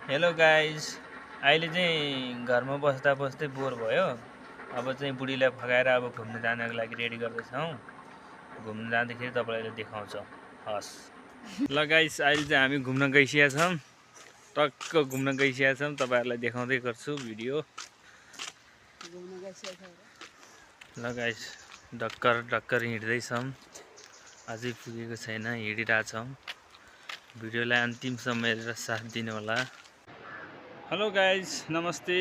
Hello guys, अहिले चाहिँ घरमा बस्दा बस्दै बोर भयो। अब चाहिँ बुढीलाई फगाएर अब घुम्न जानको लागि रेडी गर्दैछौँ। घुम्न जाँदाखेरि तपाईँलाई देखाउँछौँ। हस् ल गाइज, अहिले चाहिँ हामी घुम्न गइसकेका छौँ। टक्क घुम्न गइसकेका छौँ। तपाईँहरूलाई देखाउँदै गर्छु भिडियो। ल गाइज, ढक्कर हिँड्दैछौँ। अझै पुगेको छैन, हिँडिरहेछौँ। भिडियोलाई अन्तिमसम्म हेरेर साथ दिनु होला। हेलो गाइज, नमस्ते।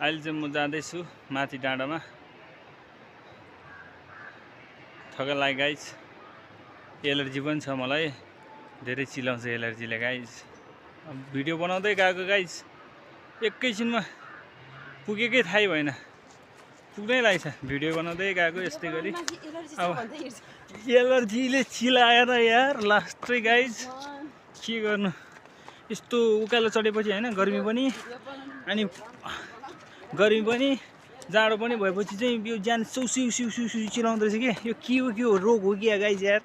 अहिले चाहिँ म जाँदैछु माथि डाँडामा। थका लाग्यो गाइज, एलर्जी पनि छ मलाई। धेरै चिलाउँछ एलर्जीले गाइज। अब भिडियो बनाउँदै गएको गाइज, एकैछिनमा पुगेकै थाहै भएन, पुग्नै लागेछ। भिडियो बनाउँदै गएको यस्तै गरी। अब एलर्जीले चिलाएर यार लास्टै गाइज, के गर्नु। यस्तो उकालो चढेपछि होइन, गर्मी पनि अनि जाडो पनि भएपछि चाहिँ यो ज्यान सिउ चिलाउँदो रहेछ कि यो के हो, रोग हो कि गाइज यार।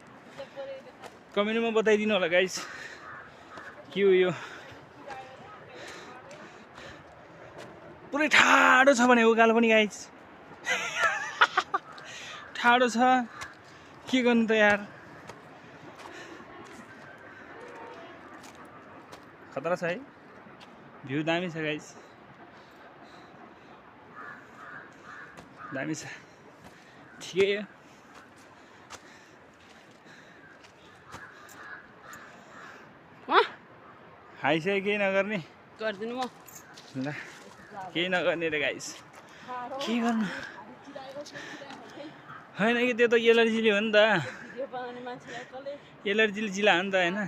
कमेन्टमा बताइदिनु होला गाइज, के हो यो। पुरै ठाडो छ भने उकालो पनि गाइज, ठाडो छ। के गर्नु त यार, खतरा छ है। भ्यू दामी छ गाइज, दामी छ, ठिकै हो। खाइसक्यो, केही नगर्ने गर्दिनु म ल, केही नगर्ने रे गाइस। के गर्नु होइन कि त्यो त एलर्जीले हो नि त, एलर्जीले जिला हो नि त होइन।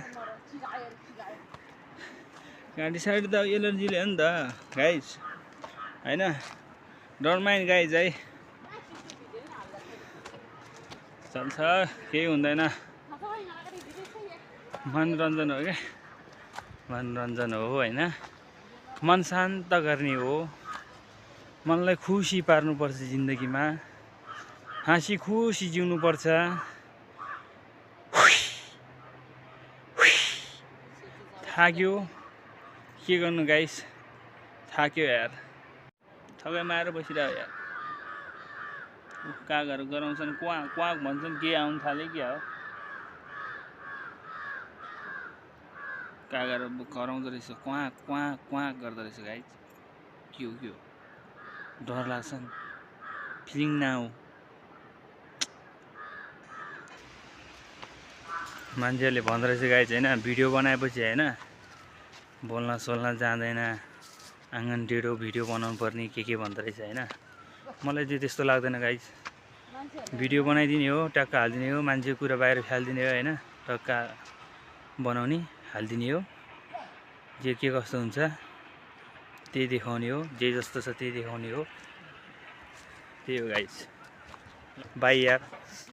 गाडी साइड त एलर्जीले हो नि त गाइस, होइन। डोन्ट माइन्ड गाइज है, चल्छ, केही हुँदैन। मनोरञ्जन हो क्या, मनोरञ्जन हो होइन। मन शान्त गर्ने हो, मनलाई खुसी पार्नुपर्छ जिन्दगीमा, हाँसी खुसी जिउनुपर्छ। थाक्यो, के गर्नु गाइस, थाक्यो यार। थकाइमा आएर बसिरह्यो यार। कागहरू गराउँछन्, क्वाक भन्छन्, के आउनु थाल्यो क्या हो। कागहरू कराउँदो रहेछ, क्वाक गर्दो रहेछ गाइज। के हो डर लाग्छ नि, फिलिङ नाउ। मान्छेहरूले भन्दो रहेछ गाइज होइन, भिडियो बनाएपछि होइन बोल्न सोल्न जाँदैन, आँगन टेढो भिडियो बनाउनु पर्ने के भन्दो रहेछ होइन। मलाई चाहिँ त्यस्तो लाग्दैन गाइज। भिडियो बनाइदिने हो, ट्याक्क हालिदिने हो, मान्छेको कुरा बाहिर फालिदिने हो होइन, टक्क बनाउने हालिदिने हो। जे के कस्तो हुन्छ त्यही देखाउने हो, जे जस्तो छ त्यही देखाउने हो। त्यही हो गाइज, बाई यार।